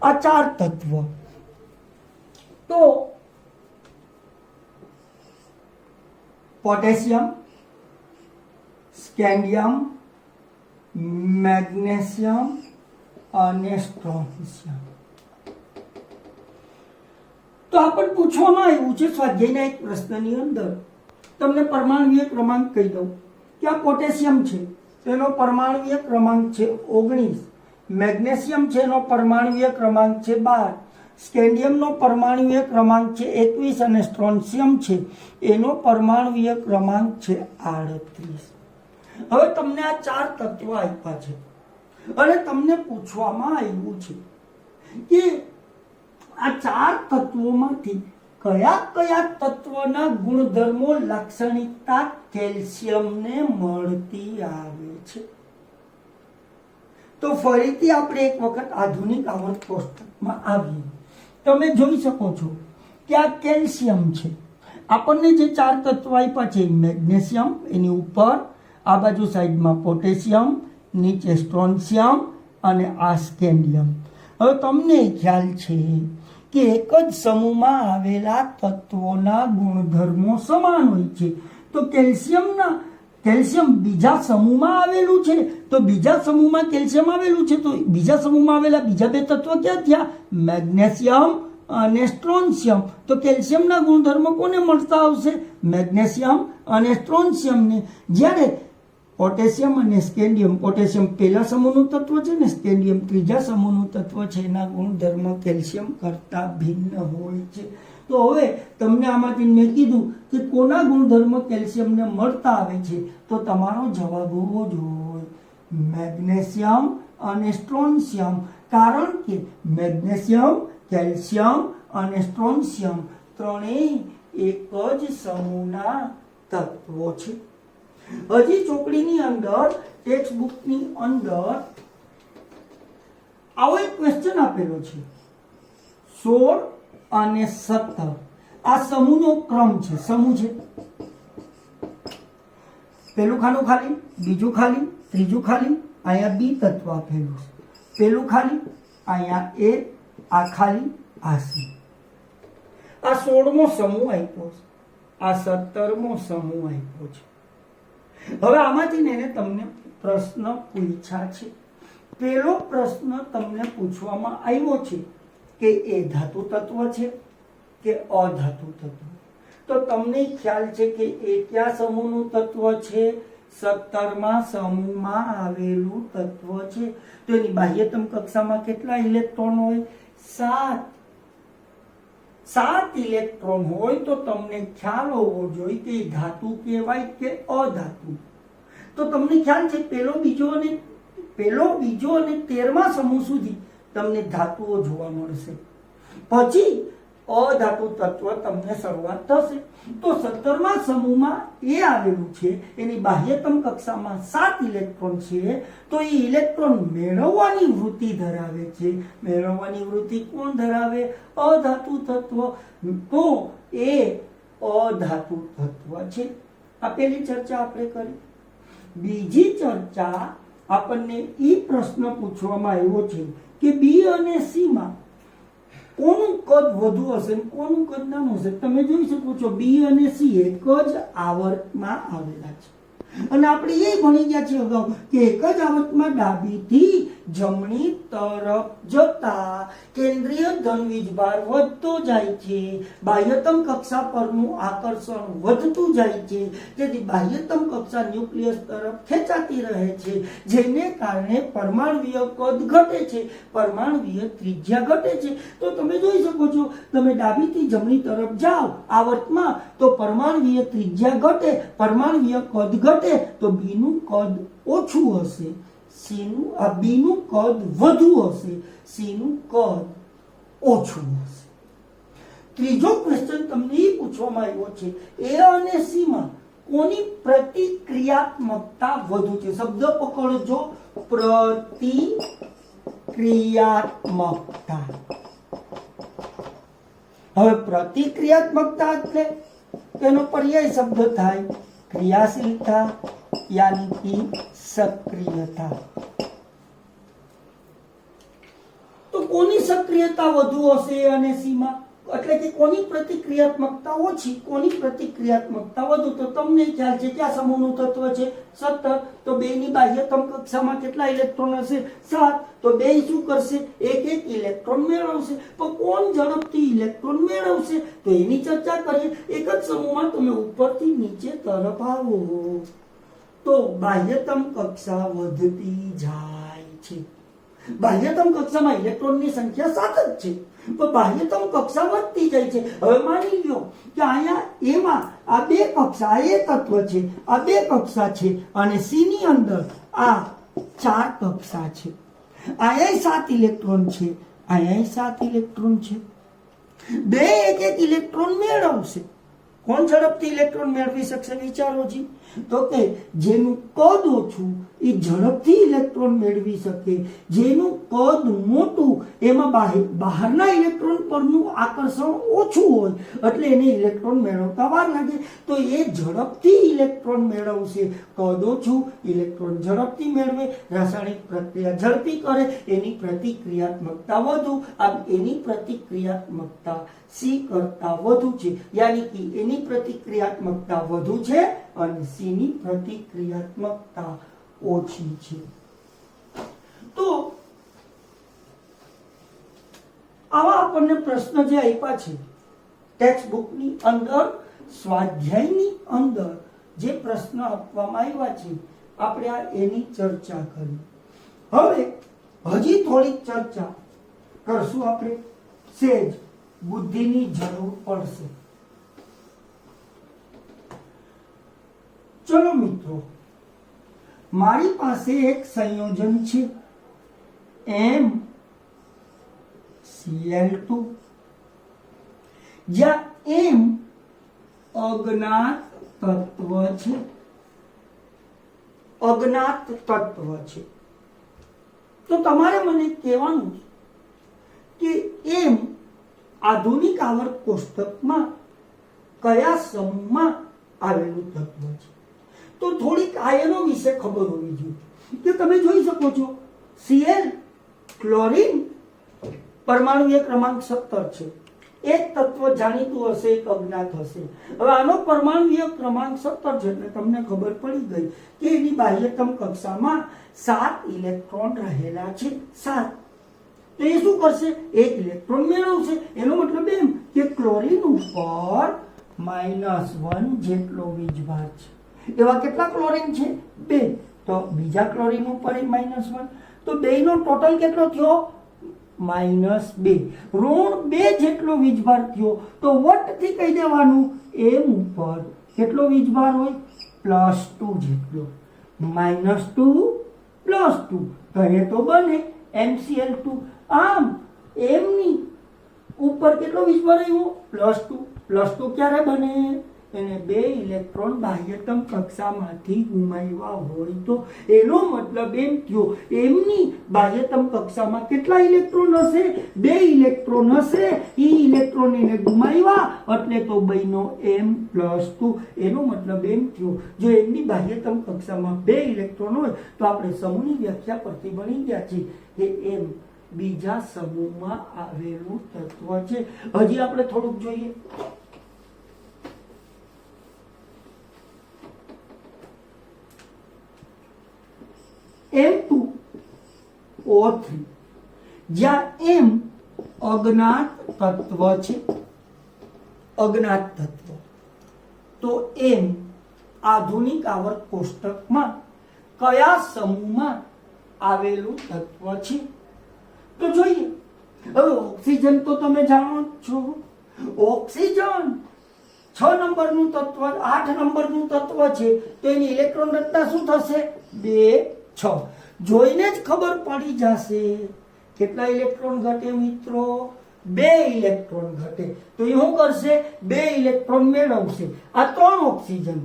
આ 4 તત્વો. તો પોટેશિયમ, સ્કેન્ડિયમ, મેગ્નેશિયમ અને સ્ટ્રોન્શિયમ. તો આપણને પૂછવામાં આવ્યું છે સ્વાધ્યાયના એક પ્રશ્નની અંદર, તમને પરમાણુય ક્રમાંક કહી દઉં કે આ પોટેશિયમ છે, તેનો પરમાણુય ક્રમાંક છે 19, મેગ્નેશિયમ છે એનો પરમાણુય ક્રમાંક છે 12, સ્કેન્ડિયમનો પરમાણુય ક્રમાંક છે 21 અને સ્ટ્રોન્શિયમ છે એનો પરમાણુય ક્રમાંક છે 38. હવે તમને આ 4 તત્વો આપ્યા છે અને તમને પૂછવામાં આવ્યું છે કે આ 4 તત્વોમાંથી કયા કયા તત્વના ગુણધર્મો લાક્ષણિકતા કેલ્શિયમને મળતી આવે છે. તો ફરીથી આપણે એક વખત આધુનિક આવર્ત કોષ્ટકમાં આવીએ. તમે જોઈ શકો છો કે આ કેલ્શિયમ છે. આપણને જે 4 તત્વો આપ્યા છે, મેગ્નેશિયમ એની ઉપર, આ બાજુ સાઈડમાં પોટેશિયમ, નીચે સ્ટ્રોન્શિયમ અને આ સ્કેન્ડિયમ. હવે તમને ખ્યાલ છે કે એક જ સમૂહમાં આવેલા તત્વોના ગુણધર્મો સમાન હોય છે. તો કેલ્શિયમ બીજા સમૂહમાં આવેલું છે, તો બીજા સમૂહમાં કેલ્શિયમ આવેલું છે, તો બીજા સમૂહમાં આવેલા બીજા 2 તત્વો ક્યાં થયા? મેગ્નેશિયમ અને સ્ટ્રોન્શિયમ. તો કેલ્શિયમના ગુણધર્મો કોને મળતા આવશે? મેગ્નેશિયમ અને સ્ટ્રોન્શિયમને. જ્યારે પોટેશિયમ અને સ્કેન્ડિયમ, પોટેશિયમ પહેલા સમૂહનું તત્વ છે ને સ્કેન્ડિયમ ત્રીજા સમૂહનું તત્વ છે, એના ગુણધર્મ કેલ્શિયમ કરતા ભિન્ન હોય છે. તો હવે તમને આમાંથી મેં કીધું કે કોના ગુણધર્મ કેલ્શિયમને મળતા આવે છે, તો તમારો જવાબ હોવો જોઈએ મેગ્નેશિયમ અને સ્ટ્રોન્શિયમ. કારણ કે મેગ્નેશિયમ, કેલ્શિયમ અને સ્ટ્રોન્શિયમ ત્રણેય એક જ સમૂહના તત્વો છે. હજી ચોકડીની અંદર, ટેક્સ્ટ બુકની અંદર આવો એક ક્વેશ્ચન આપેલો છે 16 અને 17. આ સમૂહનો ક્રમ છે. સમૂહ છે, પેલું ખાનું ખાલી, બીજું ખાલી, ત્રીજું ખાલી, અહીંયા બી તત્વ આપેલું છે. પેલું ખાલી, અહીંયા એ, આ ખાલી, આ સી. આ 16મો સમૂહ આપ્યો છે, આ 17મો સમૂહ આપ્યો છે. હવે આમાંથી એને તમને પ્રશ્ન પૂછ્યા છે. પહેલો પ્રશ્ન તમને પૂછવામાં આવ્યો છે કે એ ધાતુ તત્વ છે કે અધાતુ તત્વ. તો તમને ખ્યાલ છે કે એ કયા સમૂહનું તત્વ છે? 17મા સમૂહમાં આવેલું તત્વ છે. તો એની બાહ્યતમ કક્ષામાં કેટલા ઇલેક્ટ્રોન હોય? 7. 7 ઇલેક્ટ્રોન હોય તો તમને ખ્યાલ હોવો જોઈએ કે ધાતુ કહેવાય કે અધાતુ. તો તમને ખ્યાલ છે પહેલો બીજો અને 13મા સમૂહ સુધી તમને ધાતુઓ જોવા મળશે. પછી અધાતુ તત્વ તમને શરૂઆત થશે. તો 17મા સમૂહમાં એ આવેલું છે, એની બાહ્યતમ કક્ષામાં 7 ઇલેક્ટ્રોન છે. તો એ ઇલેક્ટ્રોન મેળવવાની વૃત્તિ ધરાવે છે. મેળવવાની વૃત્તિ કોણ ધરાવે? અધાતુ તત્વ. તો એ અધાતુ તત્વ છે. આ પહેલી ચર્ચા આપણે કરી. બીજી ચર્ચા આપણને એ પ્રશ્ન પૂછવામાં આવ્યો છે કે બી અને સી માં કોનું કદ વધુ હશે અને કોનું કદ નાનું હશે? તમે જોઈ શકો છો બી અને સી એક જ આવર્તમાં આવેલા છે. અને આપણે એ ભણી ગયા છીએ અગાઉ કે એક જ આવર્તમાં ડાબીથી જમણી તરફ જતા કેન્દ્રીય ધન વીજભાર વધતો જાય છે. બાહ્યતમ કક્ષા પરનું આકર્ષણ વધતું જાય છે. તેથી બાહ્યતમ કક્ષા ન્યુક્લિયસ તરફ ખેંચાતી રહે છે, જેને કારણે પરમાણુય કદ ઘટે છે, પરમાણુય ત્રિજ્યા ઘટે છે. તો તમે જોઈ શકો છો, તમે ડાબીથી જમણી તરફ જાઓ આવર્તમાં તો પરમાણુય ત્રિજ્યા ઘટે, પરમાણુય કદ ઘટે તો બી નું કદ ઓછું હશે, બી નું કદ વધુ હશે, સી નું કદ ઓછું હશે. ત્રીજો ક્વેશ્ચન તમને એ પૂછવામાં આવ્યો છે એ અને સી માં કોની પ્રતિક્રિયાત્મકતા વધુ છે? શબ્દ પકડજો, પ્રતિક્રિયાત્મકતા. હવે પ્રતિક્રિયાત્મકતા એટલે તેનો પર્યાય શબ્દ થાય ક્રિયાશીલતા, यानी कि सक्रियता. तो कोनी सक्रियता વધુ હશે અને સી માં? એટલે કે કોની પ્રતિક્રિયાત્મકતા ઓછી, કોની પ્રતિક્રિયાત્મકતા વધુ? તો તમને ખ્યાલ છે કે આ સમૂહનું તત્વ છે 17. તો બે ની બાહ્યતમ કક્ષામાં કેટલા ઇલેક્ટ્રોન હશે? 7. તો બે શું કરશે? એક ઇલેક્ટ્રોન મેળવશે. તો કોણ ઝડપથી ઇલેક્ટ્રોન મેળવશે? તો એની ચર્ચા કરીએ. એક જ સમૂહમાં તમે ઉપરથી નીચે તરફ આવો તો બાહ્યતમ કક્ષા વધતી જાય છે. બાહ્યતમ કક્ષામાં ઇલેક્ટ્રોનની સંખ્યા 7 જ છે, તો બાહ્યતમ કક્ષા વધતી જાય છે. હવે માની લો કે અહીંયા એમાં આ બે કક્ષા, એ તત્વ છે, આ બે કક્ષા છે અને સી ની અંદર આ 4 કક્ષા છે. અહીંયા 7 ઇલેક્ટ્રોન છે, અહીંયા 7 ઇલેક્ટ્રોન છે. બે એક ઇલેક્ટ્રોન મેળવશે. કોણ ઝડપથી ઇલેક્ટ્રોન મેળવી શકશે? વિચારો જી. તો કે જેનું કદ ઓછું એ ઝડપથી ઇલેક્ટ્રોન મેળવી શકે, જેનું કદ મોટું એમાં બહારના ઇલેક્ટ્રોન પરનું આકર્ષણ ઓછું હોય એટલે એને ઇલેક્ટ્રોન મેળવતા વાર લાગે. તો એ ઝડપથી ઇલેક્ટ્રોન મેળવશે. કદ ઓછું, ઇલેક્ટ્રોન ઝડપથી મેળવે, રાસાયણિક પ્રક્રિયા ઝડપી કરે, એની પ્રતિક્રિયાત્મકતા વધુ. આમ એની પ્રતિક્રિયાત્મકતા સી કરતા વધુ છે, યાની કે એની પ્રતિક્રિયાત્મકતા વધુ છે અને સી ની પ્રતિક્રિયાત્મકતા ઓછી છે. તો આવા આપણને પ્રશ્ન જે આપ્યા છે ટેક્સ્ટ બુકની અંદર, સ્વાધ્યાયની અંદર જે પ્રશ્ન આપવામાં આવ્યા છે આપણે આ એની ચર્ચા કરી. હવે હજી થોડીક ચર્ચા કરશું આપણે. સેજ બુદ્ધિની જરૂર પડશે. ચલો મિત્રો, મારી પાસે એક સંયોજન છે MCl2, જ્યાં M અજ્ઞાત તત્વ છે. અજ્ઞાત તત્વ છે. તો તમારે મને કહેવાનું કે M આધુનિક આવર્ત કોષ્ટકમાં કયા સમૂહમાં આવેલું તત્વ છે. તો થોડીક આયનો વિશે ખબર હોવી જોઈએ કે તમે જોઈ શકો છો Cl ક્લોરીન પરમાણુય ક્રમાંક 17 છે. એક તત્વ જાણીતું હશે, એક અજ્ઞાત હશે. હવે આનો પરમાણુય ક્રમાંક 17 છે એટલે તમને ખબર પડી ગઈ કે એની બાહ્યતમ કક્ષામાં 7 ઇલેક્ટ્રોન રહેલા છે. 7. તો એ શું કરશે? એક ઇલેક્ટ્રોન મેળવશે. એનો મતલબ એમ કે ક્લોરીન ઉપર -1 જેટલો વીજભાર છે. એવા કેટલા ક્લોરીન છે? 2. તો બીજા ક્લોરીન ઉપર -1, તો બેયનો ટોટલ કેટલો થયો? -2. ઋણ 2 જેટલો વીજભાર થયો. તો વટથી કહી દેવાનું એમ ઉપર કેટલો વીજભાર હોય? +2 જેટલો. -2 +2 તો એ તો બને MCl2. આમ એમની ઉપર કેટલો વીજભાર આવ્યો? +2. +2 ક્યારે બને? એને 2 ઇલેક્ટ્રોન બાહ્યતમ કક્ષામાંથી ગુમાવ્યા હોય તો. એનો મતલબ એમ થયો એમની બાહ્યતમ કક્ષામાં કેટલા ઇલેક્ટ્રોન હશે? 2 ઇલેક્ટ્રોન હશે. એ ઇલેક્ટ્રોન એને ગુમાવ્યા એટલે તો બન્યો M+2. એનો મતલબ એમ થયો જો એમની બાહ્યતમ કક્ષામાં 2 ઇલેક્ટ્રોન હોય તો આપણે સમૂહની વ્યાખ્યા પરથી ભણી ગયા છીએ કે M બીજા સમૂહમાં આવેલું તત્વ છે. હજી આપણે થોડુંક જોઈએ. M2O3 જ્યાં M અજ્ઞાત તત્વ છે. અજ્ઞાત તત્વ તો M આધુનિક આવર્ત કોષ્ટકમાં કયા સમૂહમાં આવેલું તત્વ છે? તો જોઈએ. હવે ઓક્સિજન તો તમે જાણો છો. ઓક્સિજન 6 નંબરનું તત્વ, 8 નંબરનું તત્વ છે. તો એની ઇલેક્ટ્રોન રચના શું થશે? 2 6. જોઈને જ ખબર પડી જશે કેટલા ઇલેક્ટ્રોન ઘટે મિત્રો? 2 ઇલેક્ટ્રોન ઘટે. તો એ શું કરશે? 2 ઇલેક્ટ્રોન મેળવશે. આ 3 ઓક્સિજન,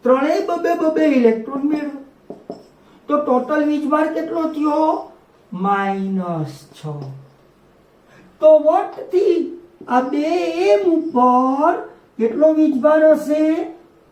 ત્રણેય 2 ઇલેક્ટ્રોન મેળવે. તો ટોટલ વીજભાર કેટલો થયો? -6. તો વટથી આ 2M ઉપર કેટલો વીજભાર હશે?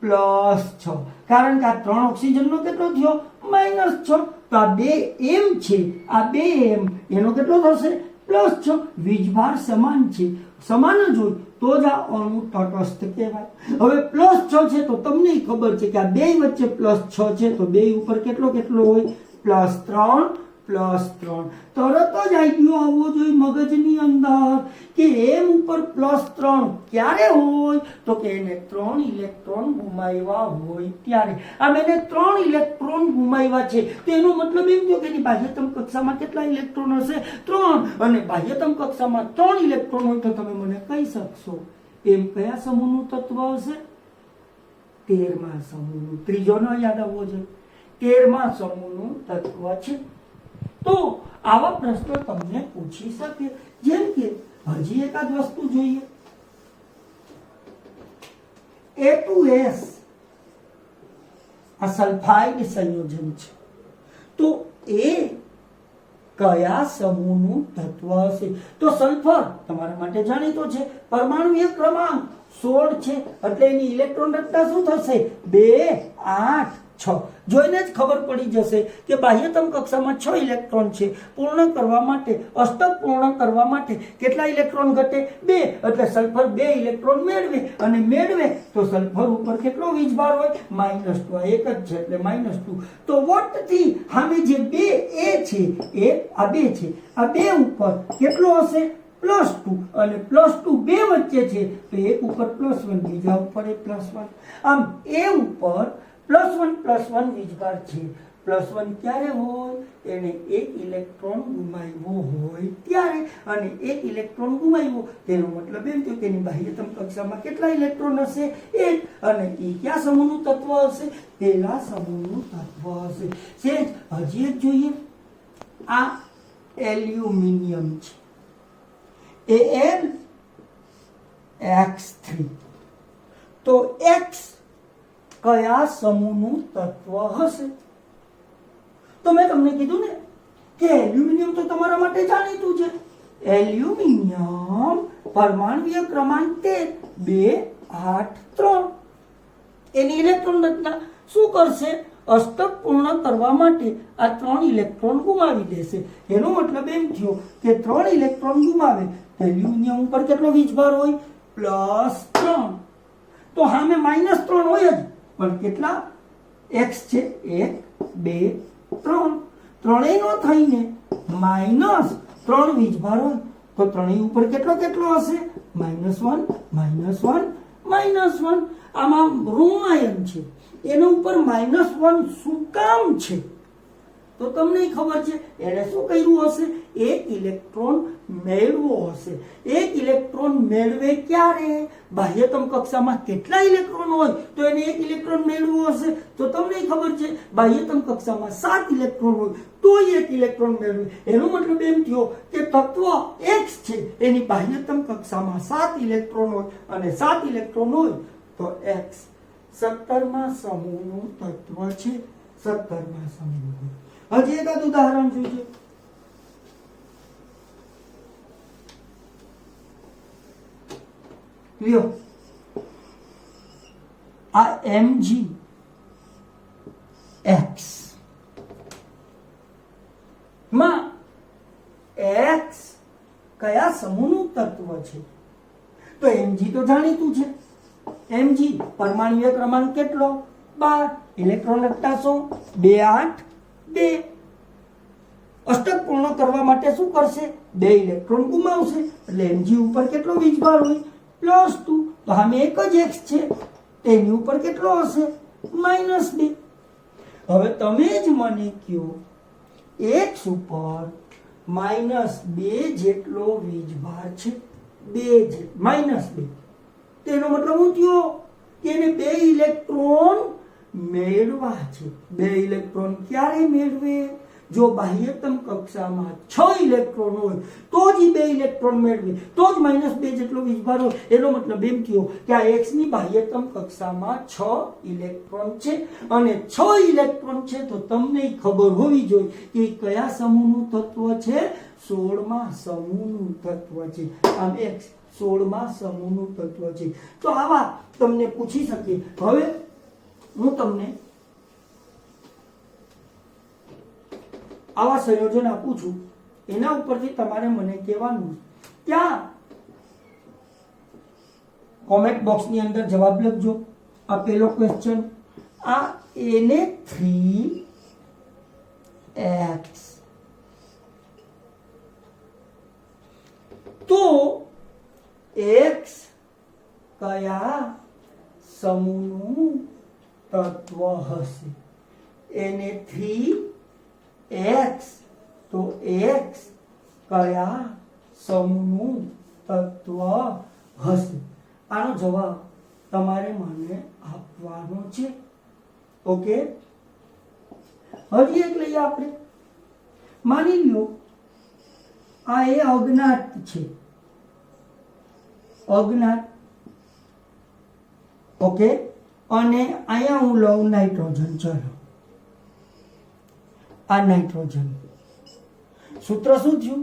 +6. કારણ કે આ 3 ઓક્સિજનનો કેટલો થયો? -6. તો આ 2M છે, આ 2M એનો કેટલો થશે? +6. વીજભાર સમાન છે. સમાન જ હોય તો જ આ અણુ તટસ્થ કહેવાય. હવે +6 છે તો તમને ખબર છે કે આ બે વચ્ચે +6 છે તો બે ઉપર કેટલો હોય? +3 +3. તરત જ આઈડિયો આવવો જોઈએ મગજની અંદર કે M ઉપર +3 ક્યારે હોય? તો કે એને 3 ઇલેક્ટ્રોન ગુમાવ્યા હોય ત્યારે. આમ એને 3 ઇલેક્ટ્રોન ગુમાવ્યા છે તો એનો મતલબ એમ થયો કે એની બાહ્યતમ કક્ષામાં કેટલા ઇલેક્ટ્રોન હશે? 3. અને બાહ્યતમ કક્ષામાં 3 ઇલેક્ટ્રોન હોય તો તમે મને કહી શકશો એમ કયા સમૂહનું તત્વ હશે? 13મા સમૂહનું. ત્રીજો ન યાદ આવવો જોઈએ. 13મા સમૂહનું તત્વ છે. તો આવા પ્રશ્નો તમને પૂછી શકે. જેમ કે હજી એકાદ વસ્તુ જોઈએ. A2S આ સલ્ફાઇડ સંયોજન છે. તો એ કયા સમૂહનું તત્વ હશે? તો સલ્ફર તમારા માટે જાણીતો છે. પરમાણુય ક્રમાંક 16 છે એટલે એની ઇલેક્ટ્રોન રચના શું થશે? 2 8 6. જોઈને જ ખબર પડી જશે કે બાહ્યતમ કક્ષામાં 6 ઇલેક્ટ્રોન છે. પૂર્ણ કરવા માટે, અષ્ટક પૂર્ણ કરવા માટે કેટલા ઇલેક્ટ્રોન ઘટે? 2. એટલે સલ્ફર 2 ઇલેક્ટ્રોન મેળવે અને મેળવે તો સલ્ફર ઉપર કેટલો વીજભાર હોય? -2. આ એક જ છે એટલે -2. તો વટથી સામે જે 2A છે એ આ 2 છે, આ 2 ઉપર કેટલો હશે? +2. અને +2 બે વચ્ચે છે તો એક ઉપર +1, બીજા ઉપર +1. આમ એ ઉપર +1 વીજભાર છે. +1 ક્યારે હોય? એને એક ઇલેક્ટ્રોન ગુમાવ્યો હોય ત્યારે. અને એક ઇલેક્ટ્રોન ગુમાવ્યો તેનો મતલબ એમ થયો કે એની બાહ્યતમ કક્ષામાં કેટલા ઇલેક્ટ્રોન હશે? 1. અને એ કયા સમૂહનું તત્વ હશે? પહેલા સમૂહનું તત્વ હશે. સેજ હજી એક જોઈએ. આ એલ્યુમિનિયમ છે, Al(X3). તો X કયા સમૂહનું તત્વ હશે? તો મેં તમને કીધું ને કે એલ્યુમિનિયમ તો તમારા માટે જાણીતું છે. એલ્યુમિનિયમ પરમાણુય ક્રમાંક 13 2 8 3. એની ઇલેક્ટ્રોન રચના શું કરશે? અષ્ટક પૂર્ણ કરવા માટે આ 3 ઇલેક્ટ્રોન ગુમાવી દેશે. એનો મતલબ એમ થયો કે 3 ઇલેક્ટ્રોન ગુમાવે તો એલ્યુમિનિયમ ઉપર કેટલો વીજભાર હોય? +3. તો સામે -3 હોય જ, પણ કેટલા x છે? 1 2 3. ત્રણેયનો થઈને -3 વીજભાર હોય તો ત્રણેય ઉપર કેટલો હશે? -1 -1 -1. આમાં ઋણ આયન છે, એના ઉપર -1 શું કામ છે? તો તમને ખબર છે એને શું કર્યું હશે? એક ઇલેક્ટ્રોન મેળવો હશે. એક ઇલેક્ટ્રોન મેળવે ક્યારે? બાહ્યતમ કક્ષામાં કેટલા ઇલેક્ટ્રોન હોય તો એને એક ઇલેક્ટ્રોન મેળવો હશે? તો તમને ખબર છે બાહ્યતમ કક્ષામાં 7 ઇલેક્ટ્રોન હોય તો એક ઇલેક્ટ્રોન મેળવે. એનો મતલબ એમ થયો કે તત્વ X છે એની બાહ્યતમ કક્ષામાં 7 ઇલેક્ટ્રોન હોય અને 7 ઇલેક્ટ્રોન હોય તો X 17મા સમૂહનું તત્વ છે. 17મા સમૂહ. હજી એકાદ ઉદાહરણ જોઈએ. લ્યો આ MgX માં X કયા સમૂહનું તત્વ છે? તો Mg તો જાણીતું છે. Mg પરમાણુય ક્રમાંક કેટલો? 12. ઇલેક્ટ્રોન લગતાશો 2 8 2. અષ્ટક પૂર્ણ કરવા માટે શું કરશે? 2 ઇલેક્ટ્રોન ગુમાવશે એટલે Mg ઉપર કેટલો વીજભાર હોય? +2. તો આમે એક જ x છે તેની ઉપર કેટલો હશે? -2. હવે તમે જ મને કહો x ઉપર -2 જેટલો વીજભાર છે. 2 -2 તેનો મતલબ શું થયો કે એને 2 ઇલેક્ટ્રોન મેળવા છે. 2 ઇલેક્ટ્રોન ક્યારે મેળવે? જો બાહ્યતમ કક્ષામાં 6 ઇલેક્ટ્રોન હોય તો જ 2 ઇલેક્ટ્રોન મેળવે, તો જ -2 જેટલો વીજભાર હોય. એનો મતલબ એમ થયો કે આ x ની બાહ્યતમ કક્ષામાં 6 ઇલેક્ટ્રોન છે અને 6 ઇલેક્ટ્રોન છે તો તમને ખબર હોવી જોઈએ કે કયા સમૂહનું તત્વ છે? 16મા સમૂહનું તત્વ છે. આમ x 16મા સમૂહનું તત્વ છે. તો આવા તમને પૂછી શકે. હવે હું તમને આવા સંયોજન આપું છું, એના ઉપરથી તમારે મને કહેવાનું ક્યાં કોમેન્ટ બોક્સની અંદર જવાબ લખજો. આ પહેલો ક્વેશ્ચન, આ Na3X તો X કયા સમૂહનું તત્વ હશે? Na3X તો X કયા સમૂહનું તત્વ હશે? આનો જવાબ તમારે મને આપવાનો છે. ઓકે, હજી એક લઈએ આપણે. માની લો આ એ અજ્ઞાત છે. અજ્ઞાત. ઓકે, અને અહીંયા હું લઉં નાઇટ્રોજન. ચલો આ નાઇટ્રોજન. સૂત્ર શું થયું?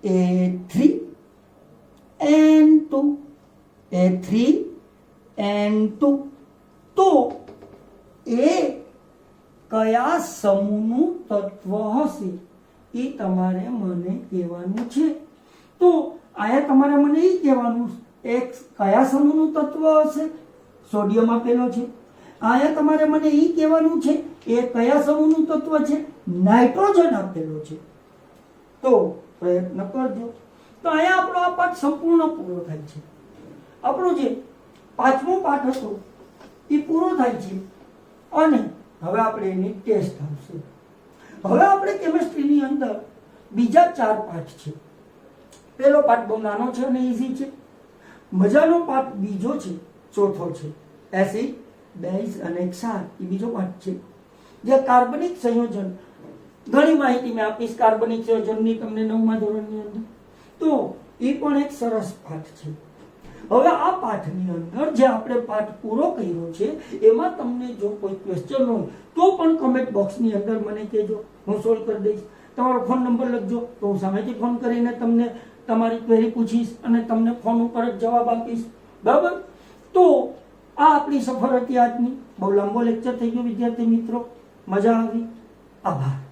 A3N2. A3N2 તો એ કયા સમૂહનું તત્વ હશે એ તમારે મને કહેવાનું છે. તો આયા તમારે મને એ કહેવાનું x કયા સમૂહનું તત્વ હશે? સોડિયમ આપેલો છે. આયા તમારે મને એ કહેવાનું છે એ કયા સમૂહનું તત્વ છે? નાઇટ્રોજન આપેલો છે. તો પ્રયત્ન કરજો. તો આયા આપણો આ પાઠ સંપૂર્ણ પૂરો થાય છે. આપણો જે 5મો પાઠ હતો એ પૂરો થાય છે અને હવે આપણે એની ટેસ્ટ આવશે. હવે આપણે કેમિસ્ટ્રીની અંદર બીજા 4 પાઠ છે. પહેલો પાઠ બહુ નાનો છે અને ઈઝી છે. મજાનો પાઠ બીજો છે, ચોથો છે એસિડ, બેઝ અને ક્ષાર. એ બીજો પાઠ છે જે કાર્બનિક સંયોજન. ઘણી માહિતી મેં આપીશ કાર્બનિક સંયોજનની તમને 9મા ધોરણની અંદર. તો એ પણ એક સરસ પાઠ છે. હવે આ પાઠની અંદર જે આપણે પાઠ પૂરો કર્યો છે એમાં તમને જો કોઈ ક્વેશ્ચન હોય તો પણ કમેન્ટ બોક્સની અંદર મને કહેજો, હું સોલ્વ કરી દઈશ. તમારો ફોન નંબર લખજો તો હું સામેથી ફોન કરીને તમને તમારી ક્વેરી પૂછીશ અને તમને ફોન ઉપર જ જવાબ આપીશ. બરાબર? તો આ આપણી સફર હતી આજની. બહુ લાંબો લેક્ચર થઈ ગયો વિદ્યાર્થી મિત્રો, મજા આવી. આભાર.